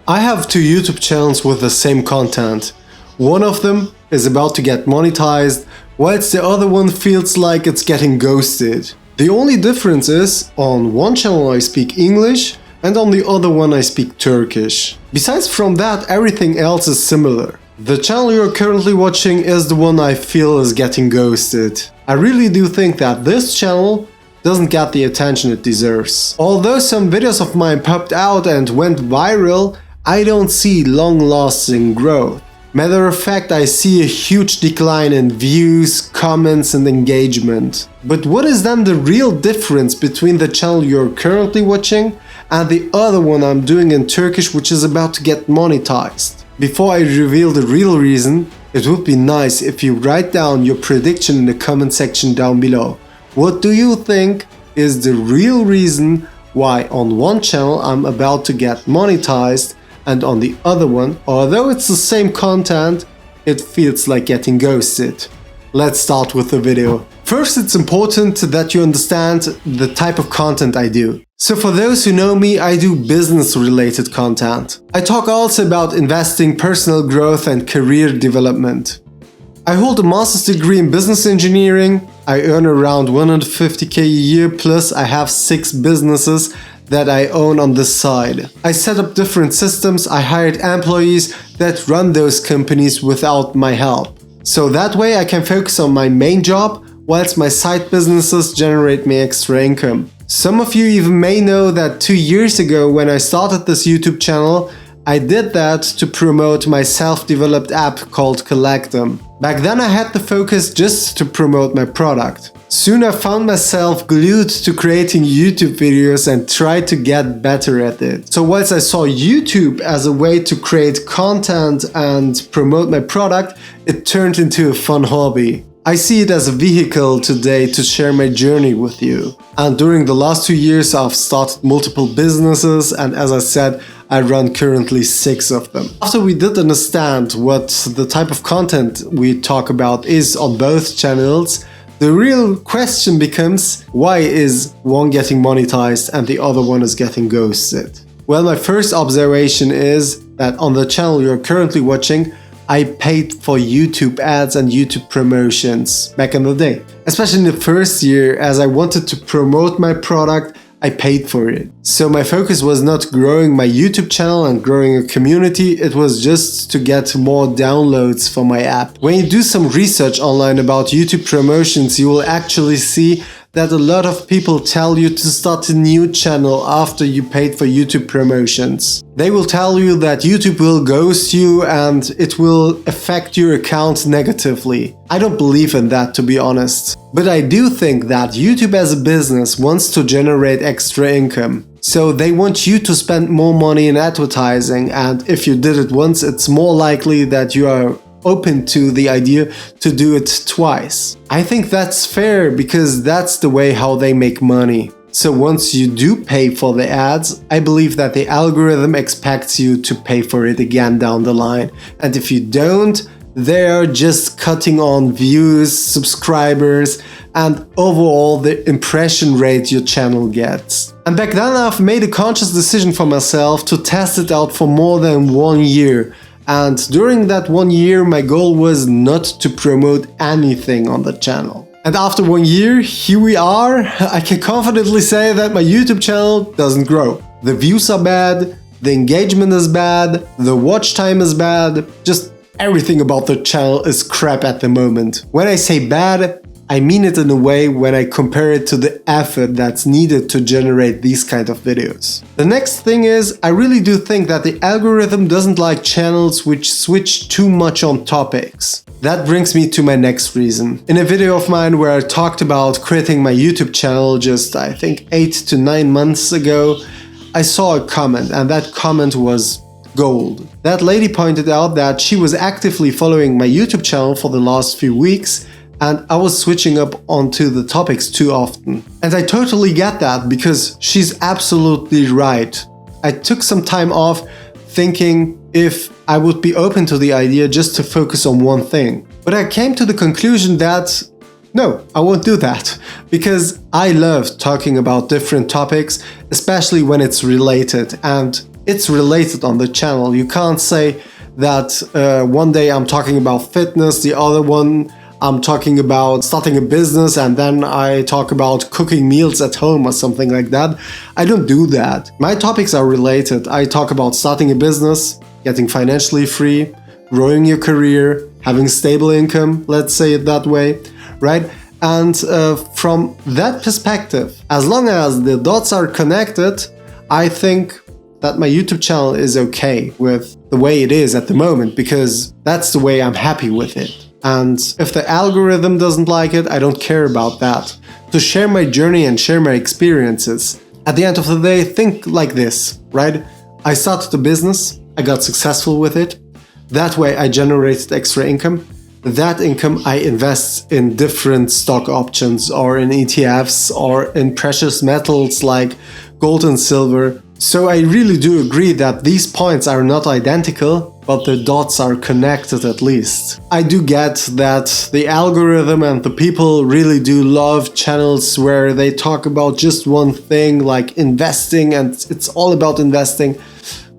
I have two YouTube channels with the same content. One of them is about to get monetized, whilst the other one feels like it's getting ghosted. The only difference is, on one channel I speak English and on the other one I speak Turkish. Besides from that, everything else is similar. The channel you're currently watching is the one I feel is getting ghosted. I really do think that this channel doesn't get the attention it deserves. Although some videos of mine popped out and went viral, I don't see long-lasting growth. Matter of fact, I see a huge decline in views, comments and engagement. But what is then the real difference between the channel you're currently watching and the other one I'm doing in Turkish, which is about to get monetized? Before I reveal the real reason, it would be nice if you write down your prediction in the comment section down below. What do you think is the real reason why on one channel I'm about to get monetized and on the other one, although it's the same content, it feels like getting ghosted? Let's start with the video. First, it's important that you understand the type of content I do. So for those who know me, I do business-related content. I talk also about investing, personal growth and career development. I hold a master's degree in business engineering. I earn around 150k a year, plus I have 6 businesses that I own on the side. I set up different systems, I hired employees that run those companies without my help. So that way I can focus on my main job, whilst my side businesses generate me extra income. Some of you even may know that 2 years ago when I started this YouTube channel, I did that to promote my self-developed app called Collectum. Back then I had the focus just to promote my product. Soon I found myself glued to creating YouTube videos and tried to get better at it. So whilst I saw YouTube as a way to create content and promote my product, it turned into a fun hobby. I see it as a vehicle today to share my journey with you. And during the last 2 years I've started multiple businesses, and as I said, I run currently 6 of them. After we did understand what the type of content we talk about is on both channels, the real question becomes, why is one getting monetized and the other one is getting ghosted? Well, my first observation is that on the channel you're currently watching, I paid for YouTube ads and YouTube promotions back in the day. Especially in the first year, as I wanted to promote my product, I paid for it. So my focus was not growing my YouTube channel and growing a community, it was just to get more downloads for my app. When you do some research online about YouTube promotions, you will actually see that a lot of people tell you to start a new channel after you paid for YouTube promotions. They will tell you that YouTube will ghost you and it will affect your account negatively. I don't believe in that, to be honest. But I do think that YouTube as a business wants to generate extra income. So they want you to spend more money in advertising, and if you did it once, it's more likely that you are open to the idea to do it twice. I think that's fair because that's the way how they make money. So once you do pay for the ads, I believe that the algorithm expects you to pay for it again down the line. And if you don't, they are just cutting on views, subscribers, and overall the impression rate your channel gets. And back then I've made a conscious decision for myself to test it out for more than 1 year. And during that 1 year, my goal was not to promote anything on the channel. And after 1 year, here we are. I can confidently say that my YouTube channel doesn't grow. The views are bad, the engagement is bad, the watch time is bad, just everything about the channel is crap at the moment. When I say bad, I mean it in a way when I compare it to the effort that's needed to generate these kind of videos. The next thing is, I really do think that the algorithm doesn't like channels which switch too much on topics. That brings me to my next reason. In a video of mine where I talked about creating my YouTube channel just I think 8 to 9 months ago, I saw a comment, and that comment was gold. That lady pointed out that she was actively following my YouTube channel for the last few weeks, and I was switching up onto the topics too often. And I totally get that, because she's absolutely right. I took some time off thinking if I would be open to the idea just to focus on one thing. But I came to the conclusion that no, I won't do that, because I love talking about different topics, especially when it's related, and it's related on the channel. You can't say that one day I'm talking about fitness, the other one I'm talking about starting a business, and then I talk about cooking meals at home or something like that. I don't do that. My topics are related. I talk about starting a business, getting financially free, growing your career, having stable income, let's say it that way, right? And from that perspective, as long as the dots are connected, I think that my YouTube channel is okay with the way it is at the moment, because that's the way I'm happy with it. And if the algorithm doesn't like it, I don't care about that. To share my journey and share my experiences. At the end of the day, think like this, right? I started a business, I got successful with it. That way I generated extra income. That income I invest in different stock options or in ETFs or in precious metals like gold and silver. So I really do agree that these points are not identical, but the dots are connected at least. I do get that the algorithm and the people really do love channels where they talk about just one thing, like investing, and it's all about investing.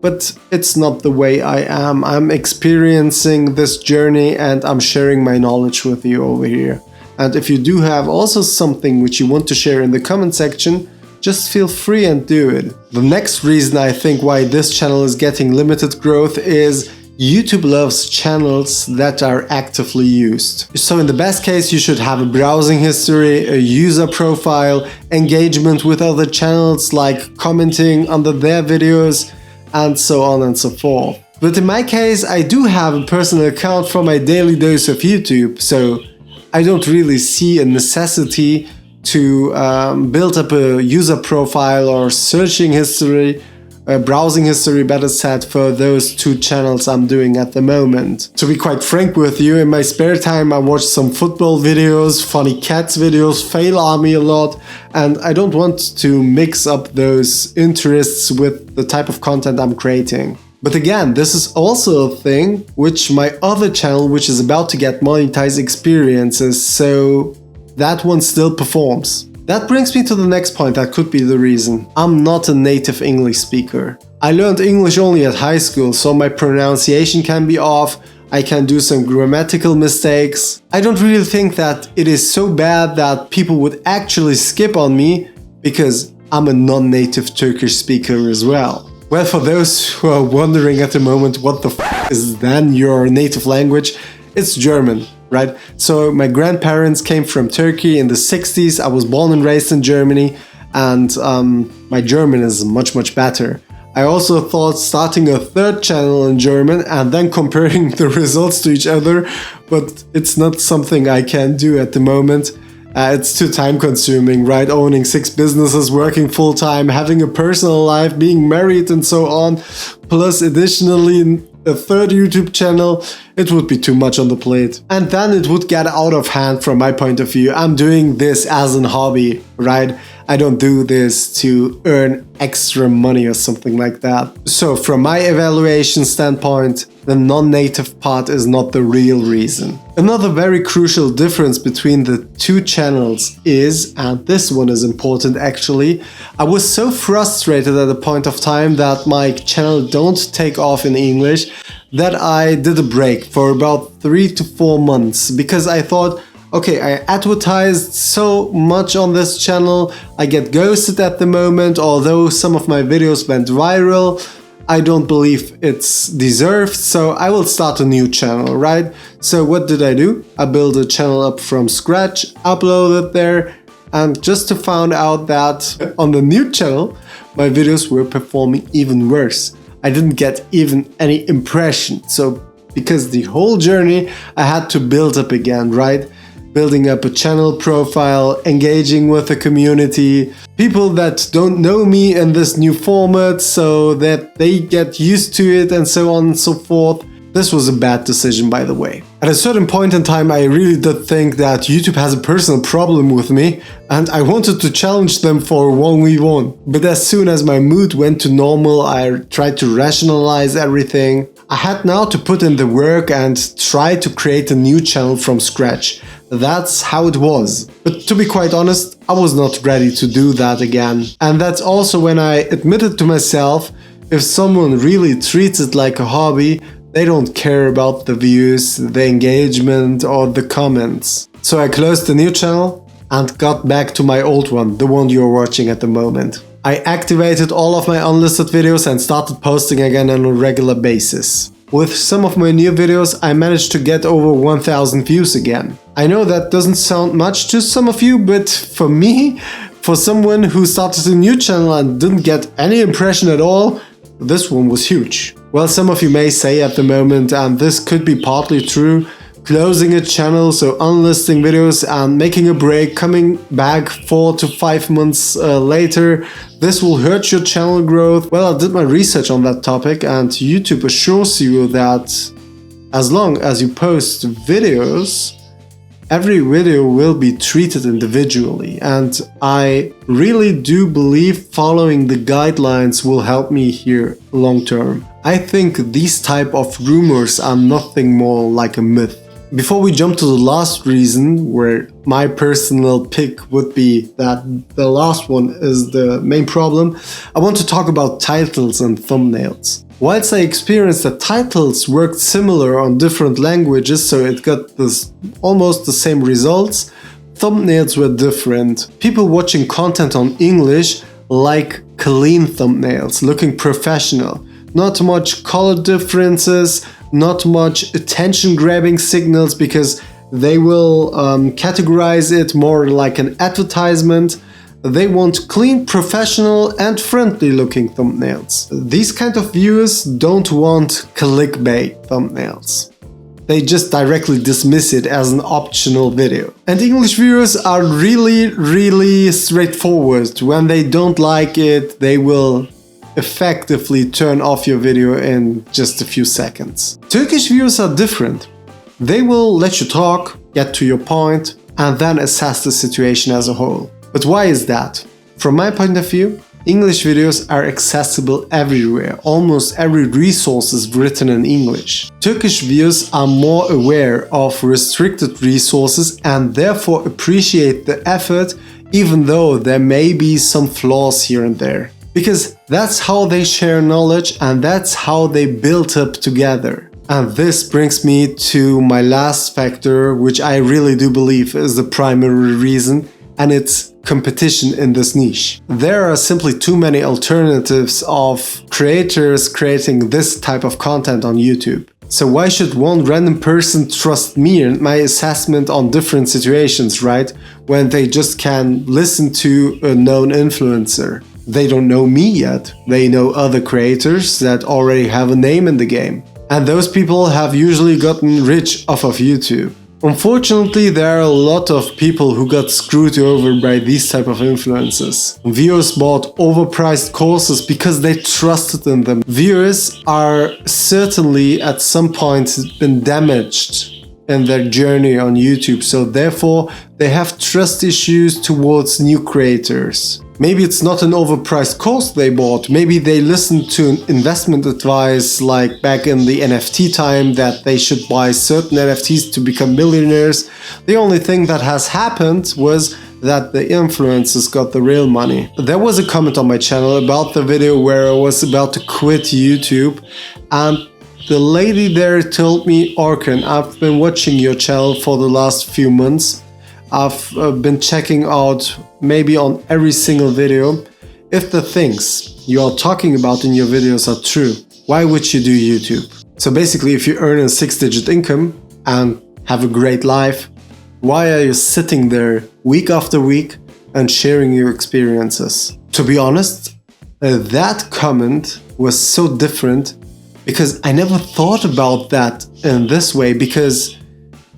But it's not the way I am. I'm experiencing this journey and I'm sharing my knowledge with you over here. And if you do have also something which you want to share in the comment section, just feel free and do it. The next reason I think why this channel is getting limited growth is YouTube loves channels that are actively used. So in the best case, you should have a browsing history, a user profile, engagement with other channels like commenting under their videos, and so on and so forth. But in my case, I do have a personal account for my daily dose of YouTube, so I don't really see a necessity to build up a user profile or searching history, browsing history better said, for those two channels I'm doing at the moment. To be quite frank with you, in my spare time I watch some football videos, funny cats videos, fail army a lot, and I don't want to mix up those interests with the type of content I'm creating. But again, this is also a thing which my other channel, which is about to get monetized, experiences, so that one still performs. That brings me to the next point that could be the reason. I'm not a native English speaker. I learned English only at high school, so my pronunciation can be off, I can do some grammatical mistakes. I don't really think that it is so bad that people would actually skip on me because I'm a non-native Turkish speaker as well. Well, for those who are wondering at the moment what the f is then your native language, it's German. Right? So my grandparents came from Turkey in the 60s. I was born and raised in Germany, and my German is much better. I also thought starting a third channel in German and then comparing the results to each other, but it's not something I can do at the moment. It's too time consuming, right? Owning 6 businesses, working full time, having a personal life, being married and so on, plus additionally a third YouTube channel, it would be too much on the plate. And then it would get out of hand from my point of view. I'm doing this as an hobby, right? I don't do this to earn extra money or something like that. So from my evaluation standpoint, the non-native part is not the real reason. Another very crucial difference between the two channels is, and this one is important actually, I was so frustrated at a point of time that my channel don't take off in English that I did a break for about 3 to 4 months because I thought, okay, I advertised so much on this channel, I get ghosted at the moment, although some of my videos went viral. I don't believe it's deserved, so I will start a new channel, right? So what did I do? I built a channel up from scratch, uploaded there, and just to find out that on the new channel, my videos were performing even worse. I didn't get even any impression, so because the whole journey I had to build up again, right? Building up a channel profile, engaging with the community, people that don't know me in this new format so that they get used to it and so on and so forth. This was a bad decision, by the way. At a certain point in time, I really did think that YouTube has a personal problem with me and I wanted to challenge them for 1v1. But as soon as my mood went to normal, I tried to rationalize everything. I had now to put in the work and try to create a new channel from scratch. That's how it was. But to be quite honest, I was not ready to do that again. And that's also when I admitted to myself, If someone really treats it like a hobby, they don't care about the views, the engagement, or the comments. So I closed the new channel and got back to my old one, the one you're watching at the moment. I activated all of my unlisted videos and started posting again on a regular basis. With some of my new videos, I managed to get over 1000 views again. I know that doesn't sound much to some of you, but for me, for someone who started a new channel and didn't get any impression at all, this one was huge. Well, some of you may say at the moment, and this could be partly true, closing a channel, so unlisting videos and making a break, coming back 4 to 5 months later, this will hurt your channel growth. Well, I did my research on that topic, and YouTube assures you that as long as you post videos, every video will be treated individually, and I really do believe following the guidelines will help me here long term. I think these type of rumors are nothing more like a myth. Before we jump to the last reason, where my personal pick would be that the last one is the main problem, I want to talk about titles and thumbnails. Whilst I experienced that titles worked similar on different languages, so it got almost the same results, thumbnails were different. People watching content on English like clean thumbnails, looking professional. Not much color differences, not much attention-grabbing signals, because they will categorize it more like an advertisement. They want clean, professional and friendly-looking thumbnails. These kind of viewers don't want clickbait thumbnails. They just directly dismiss it as an optional video. And English viewers are really straightforward. When they don't like it, they will effectively turn off your video in just a few seconds. Turkish viewers are different. They will let you talk, get to your point, and then assess the situation as a whole. But why is that? From my point of view, English videos are accessible everywhere. Almost every resource is written in English. Turkish viewers are more aware of restricted resources and therefore appreciate the effort, even though there may be some flaws here and there. Because that's how they share knowledge and that's how they build up together. And this brings me to my last factor, which I really do believe is the primary reason, and it's competition in this niche. There are simply too many alternatives of creators creating this type of content on YouTube. So why should one random person trust me and my assessment on different situations, right? When they just can listen to a known influencer. They don't know me yet. They know other creators that already have a name in the game. And those people have usually gotten rich off of YouTube. Unfortunately, there are a lot of people who got screwed over by these type of influencers. Viewers bought overpriced courses because they trusted in them. Viewers are certainly at some point been damaged in their journey on YouTube, so therefore they have trust issues towards new creators. Maybe it's not an overpriced course they bought, maybe they listened to an investment advice like back in the NFT time that they should buy certain NFTs to become millionaires. The only thing that has happened was that the influencers got the real money. There was a comment on my channel about the video where I was about to quit YouTube, and the lady there told me, Orkan, I've been watching your channel for the last few months. I've been checking out maybe on every single video. If the things you are talking about in your videos are true, why would you do YouTube? So basically, if you earn a 6-digit income and have a great life, why are you sitting there week after week and sharing your experiences? To be honest, that comment was so different because I never thought about that in this way, because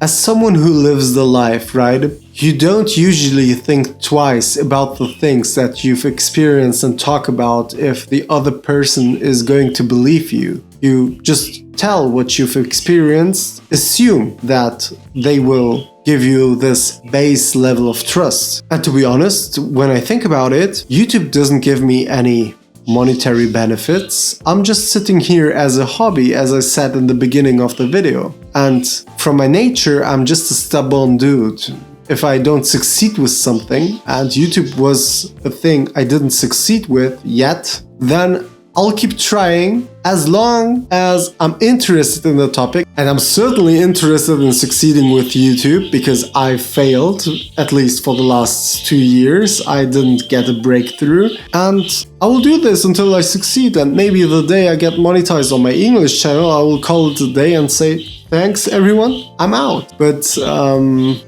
as someone who lives the life, right, you don't usually think twice about the things that you've experienced and talk about if the other person is going to believe you. You just tell what you've experienced, assume that they will give you this base level of trust. And to be honest, when I think about it, YouTube doesn't give me any monetary benefits. I'm just sitting here as a hobby, as I said in the beginning of the video. And from my nature, I'm just a stubborn dude. If I don't succeed with something, and YouTube was a thing I didn't succeed with yet, then I'll keep trying as long as I'm interested in the topic, and I'm certainly interested in succeeding with YouTube because I failed, at least for the last 2 years. I didn't get a breakthrough, and I will do this until I succeed, and maybe the day I get monetized on my English channel, I will call it a day and say, thanks everyone, I'm out. But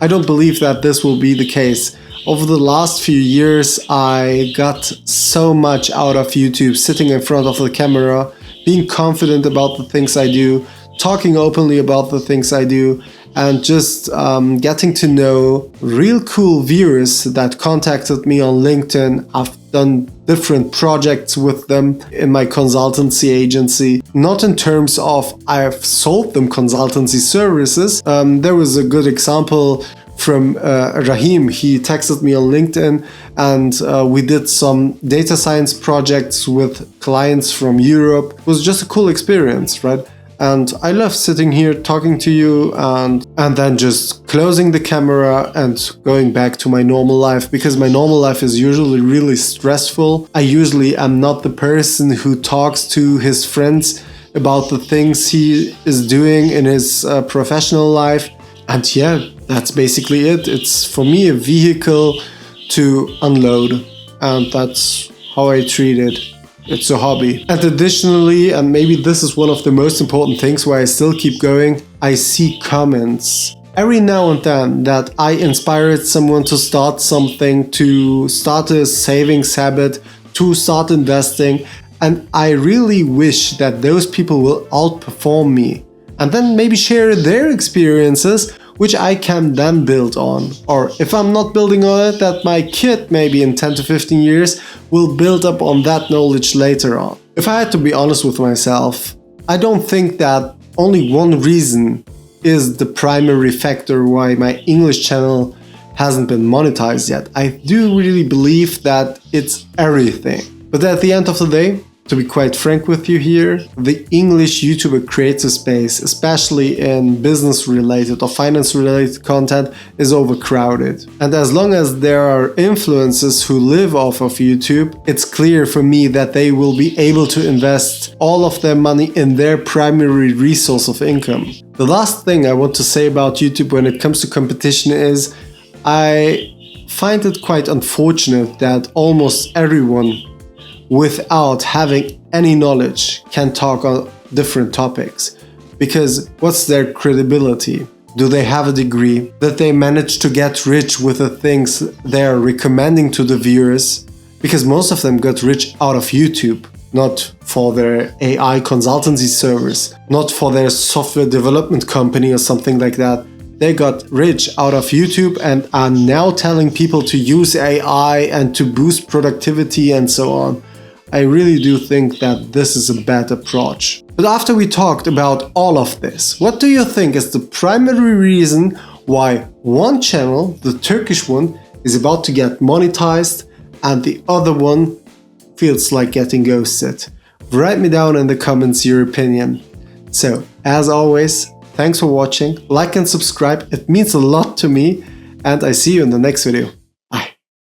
I don't believe that this will be the case. Over the last few years, I got so much out of YouTube, sitting in front of the camera, being confident about the things I do, talking openly about the things I do, and just getting to know real cool viewers that contacted me on LinkedIn. I've done different projects with them in my consultancy agency, not in terms of I've sold them consultancy services. There was a good example from Rahim. He texted me on LinkedIn, and we did some data science projects with clients from Europe. It was just a cool experience, right? And I love sitting here talking to you and then just closing the camera and going back to my normal life, because my normal life is usually really stressful. I usually am not the person who talks to his friends about the things he is doing in his professional life. And yeah, that's basically it. It's for me a vehicle to unload, and that's how I treat it. It's a hobby. And additionally, and maybe this is one of the most important things why I still keep going, I see comments every now and then that I inspired someone to start something, to start a savings habit, to start investing, and I really wish that those people will outperform me and then maybe share their experiences, which I can then build on. Or if I'm not building on it, that my kid maybe in 10 to 15 years will build up on that knowledge later on. If I had to be honest with myself, I don't think that only one reason is the primary factor why my English channel hasn't been monetized yet. I do really believe that it's everything. But at the end of the day, to be quite frank with you here, the English YouTuber creator space, especially in business-related or finance-related content, is overcrowded. And as long as there are influencers who live off of YouTube, it's clear for me that they will be able to invest all of their money in their primary resource of income. The last thing I want to say about YouTube when it comes to competition is I find it quite unfortunate that almost everyone without having any knowledge can talk on different topics, because what's their credibility? Do they have a degree? Did they manage to get rich with the things they're recommending to the viewers? Because most of them got rich out of YouTube, not for their AI consultancy service, not for their software development company or something like that. They got rich out of YouTube and are now telling people to use AI and to boost productivity and so on. I really do think that this is a bad approach. But after we talked about all of this, what do you think is the primary reason why one channel, the Turkish one, is about to get monetized and the other one feels like getting ghosted? Write me down in the comments your opinion. So, as always, thanks for watching, like and subscribe, it means a lot to me, and I see you in the next video.